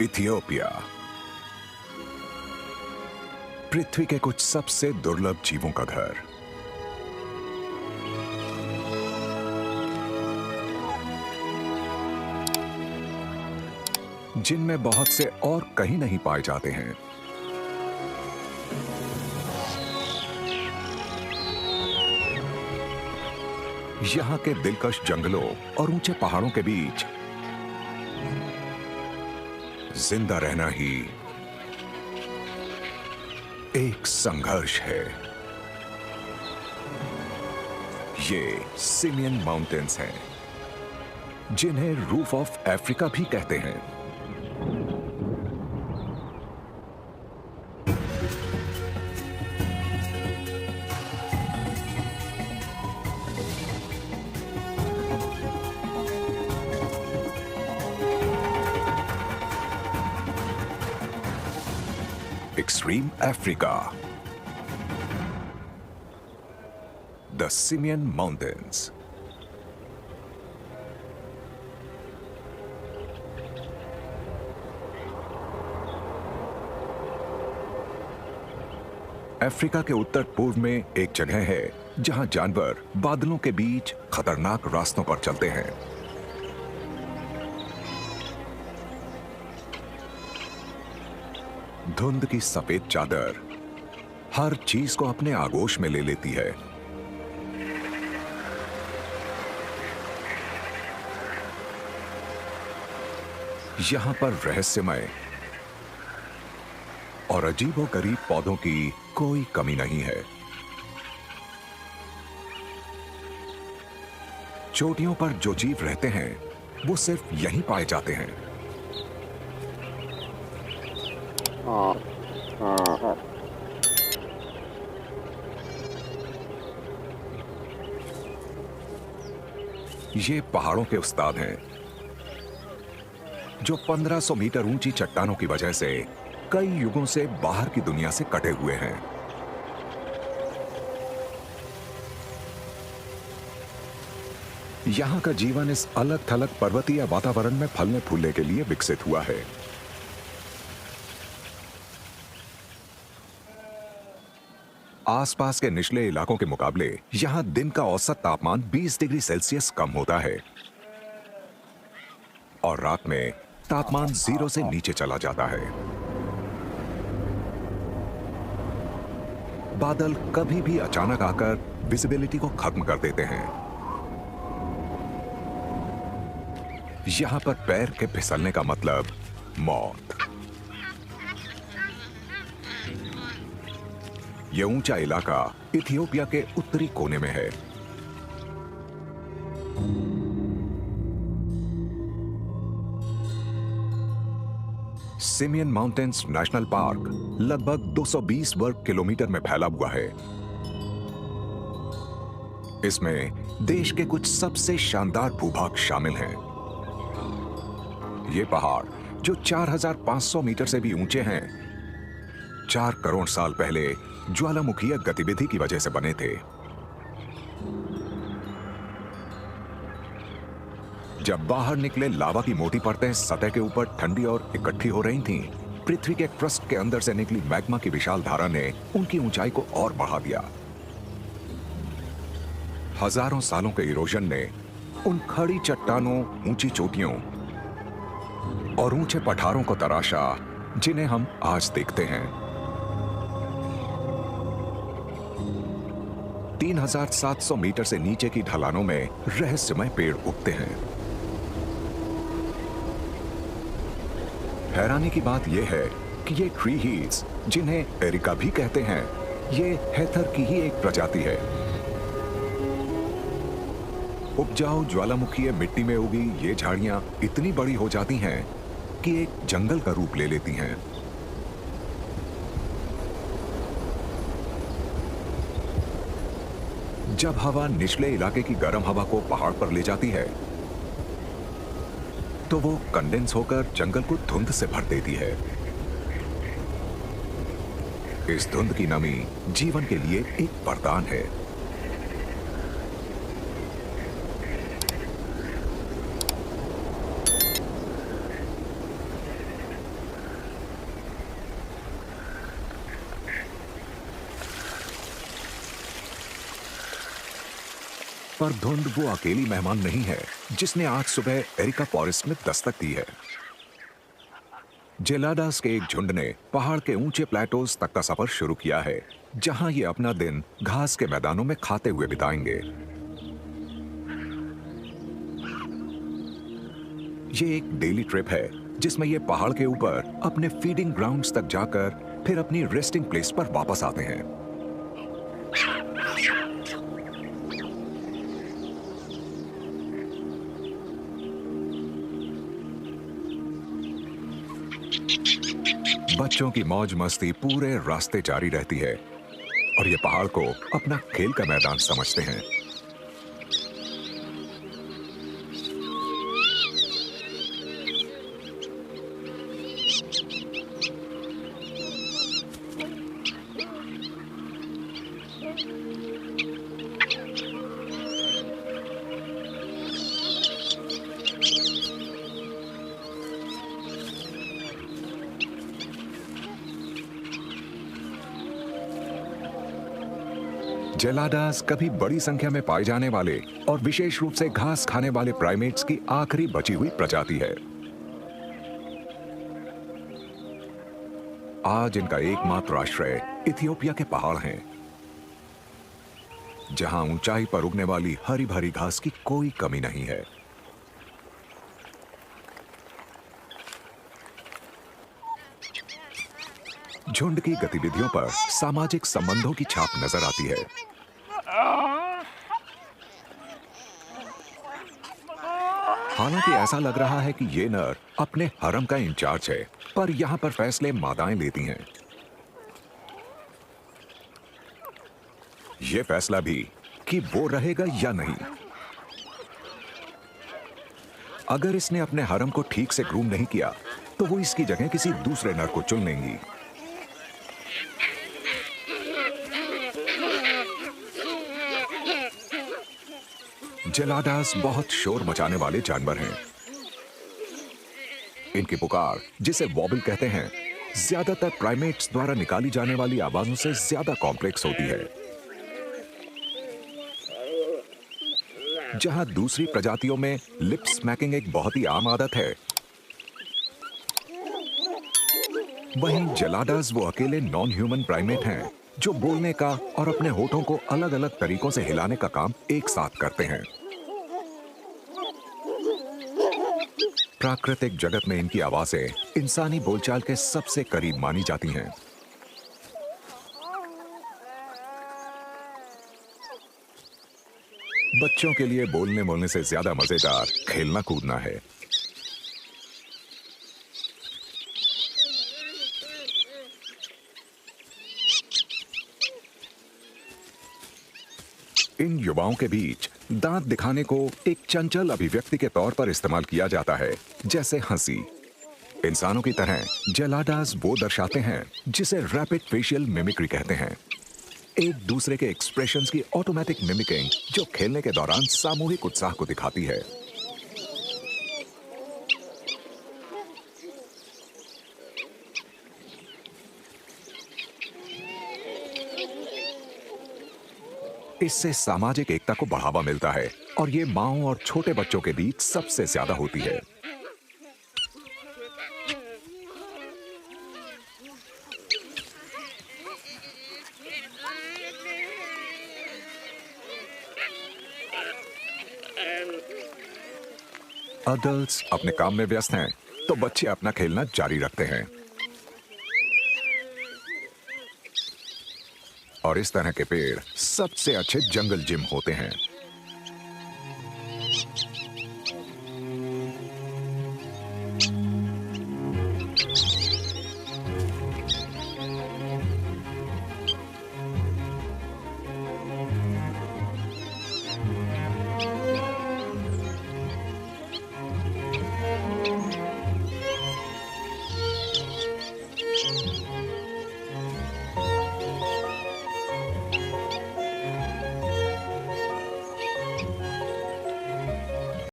Ethiopia पृथ्वी के कुछ सबसे दुर्लभ जीवों का घर। जिनमें बहुत से और कहीं नहीं पाए जाते हैं। यहां के दिलकश जंगलों और ऊंचे पहाड़ों के बीच जिंदा रहना ही एक संघर्ष है। ये सिमियन माउंटेन्स हैं, जिन्हें रूफ ऑफ अफ्रीका भी कहते हैं। Extreme Africa. The Simien Mountains. Africa के उत्तर पूर्व में एक जगह है जहां जानवर बादलों के बीच खतरनाक रास्तों पर चलते हैं। धुंध की सफेद चादर हर चीज को अपने आगोश में ले लेती है। यहां पर रहस्यमय और अजीबोगरीब पौधों की कोई कमी नहीं है। चोटियों पर जो जीव रहते हैं वो सिर्फ यहीं पाए जाते हैं। ये पहाड़ों के उस्ताद हैं, जो 1500 मीटर ऊंची चट्टानों की वजह से कई युगों से बाहर की दुनिया से कटे हुए हैं। यहां का जीवन इस अलग थलग पर्वतीय वातावरण में फलने फूलने के लिए विकसित हुआ है। आसपास के निचले इलाकों के मुकाबले यहां दिन का औसत तापमान 20 डिग्री सेल्सियस कम होता है और रात में तापमान 0 से नीचे चला जाता है। बादल कभी भी अचानक आकर विजिबिलिटी को खत्म कर देते हैं। यहां पर पैर के फिसलने का मतलब मौत। यह ऊंचा इलाका इथियोपिया के उत्तरी कोने में है। सिमियन माउंटेन्स नेशनल पार्क लगभग 220 वर्ग किलोमीटर में फैला हुआ है। इसमें देश के कुछ सबसे शानदार भूभाग शामिल हैं। ये पहाड़ जो 4500 मीटर से भी ऊंचे हैं, 4 करोड़ साल पहले ज्वालामुखीय गतिविधि की वजह से बने थे। जब बाहर निकले लावा की मोटी परतें सतह के ऊपर ठंडी और इकट्ठी हो रही थीं, पृथ्वी के क्रस्ट के अंदर से निकली मैग्मा की विशाल धारा ने उनकी ऊंचाई को और बढ़ा दिया। हजारों सालों के इरोजन ने उन खड़ी चट्टानों, ऊंची चोटियों और ऊंचे पठारों को तराशा जिन्हें हम आज देखते हैं। 3700 मीटर से नीचे की ढलानों में रहस्यमय पेड़ उगते हैं। हैरानी की बात यह है कि ये ट्री हील्स, जिन्हें एरिका भी कहते हैं, ये हेथर की ही एक प्रजाति है। उपजाऊ ज्वालामुखीय मिट्टी में उगी ये झाड़ियां इतनी बड़ी हो जाती हैं कि एक जंगल का रूप ले लेती हैं। जब हवा निचले इलाके की गर्म हवा को पहाड़ पर ले जाती है, तो वो कंडेंस होकर जंगल को धुंध से भर देती है। इस धुंध की नमी जीवन के लिए एक वरदान है। पर धुंध वो अकेली मेहमान नहीं है जिसने आज सुबह एरिका फॉरेस्ट में दस्तक दी है। जेलाडास के एक झुंड ने पहाड़ के ऊंचे प्लेटोज तक का सफर शुरू किया है, जहां ये अपना दिन घास के मैदानों में खाते हुए बिताएंगे। ये एक डेली ट्रिप है जिसमें ये पहाड़ के ऊपर अपने फीडिंग ग्राउंड्स तक जाकर फिर अपनी रेस्टिंग प्लेस पर वापस आते हैं। बच्चों की मौज मस्ती पूरे रास्ते जारी रहती है और ये पहाड़ को अपना खेल का मैदान समझते हैं। जेलाडास कभी बड़ी संख्या में पाए जाने वाले और विशेष रूप से घास खाने वाले प्राइमेट्स की आखिरी बची हुई प्रजाति है। आज इनका एकमात्र आश्रय इथियोपिया के पहाड़ हैं, जहां ऊंचाई पर उगने वाली हरी भरी घास की कोई कमी नहीं है। झुंड की गतिविधियों पर सामाजिक संबंधों की छाप नजर आती है। हालांकि ऐसा लग रहा है कि ये नर अपने हरम का इंचार्ज है, पर यहां पर फैसले मादाएं लेती हैं। ये फैसला भी कि वो रहेगा या नहीं। अगर इसने अपने हरम को ठीक से ग्रूम नहीं किया तो वो इसकी जगह किसी दूसरे नर को चुन लेंगी। जेलाडास बहुत शोर मचाने वाले जानवर हैं। इनकी पुकार, जिसे वॉबल कहते हैं, ज्यादातर प्राइमेट्स द्वारा निकाली जाने वाली आवाजों से ज्यादा कॉम्प्लेक्स होती है। जहां दूसरी प्रजातियों में लिप स्मैकिंग एक बहुत ही आम आदत है, वहीं जेलाडास वो अकेले नॉन ह्यूमन प्राइमेट हैं जो बोलने का और अपने होठों को अलग अलग तरीकों से हिलाने का काम एक साथ करते हैं। प्राकृतिक जगत में इनकी आवाजें इंसानी बोलचाल के सबसे करीब मानी जाती हैं। बच्चों के लिए बोलने बोलने से ज्यादा मजेदार खेलना कूदना है। इन युवाओं के बीच दांत दिखाने को एक चंचल अभिव्यक्ति के तौर पर इस्तेमाल किया जाता है, जैसे हंसी। इंसानों की तरह जेलाडास वो दर्शाते हैं जिसे रैपिड फेशियल मिमिक्री कहते हैं, एक दूसरे के एक्सप्रेशंस की ऑटोमेटिक मिमिकिंग जो खेलने के दौरान सामूहिक उत्साह को दिखाती है। इससे सामाजिक एकता को बढ़ावा मिलता है और ये मांओं और छोटे बच्चों के बीच सबसे ज्यादा होती है। अडल्ट्स अपने काम में व्यस्त हैं, तो बच्चे अपना खेलना जारी रखते हैं। और इस तरह के पेड़ सबसे अच्छे जंगल जिम होते हैं।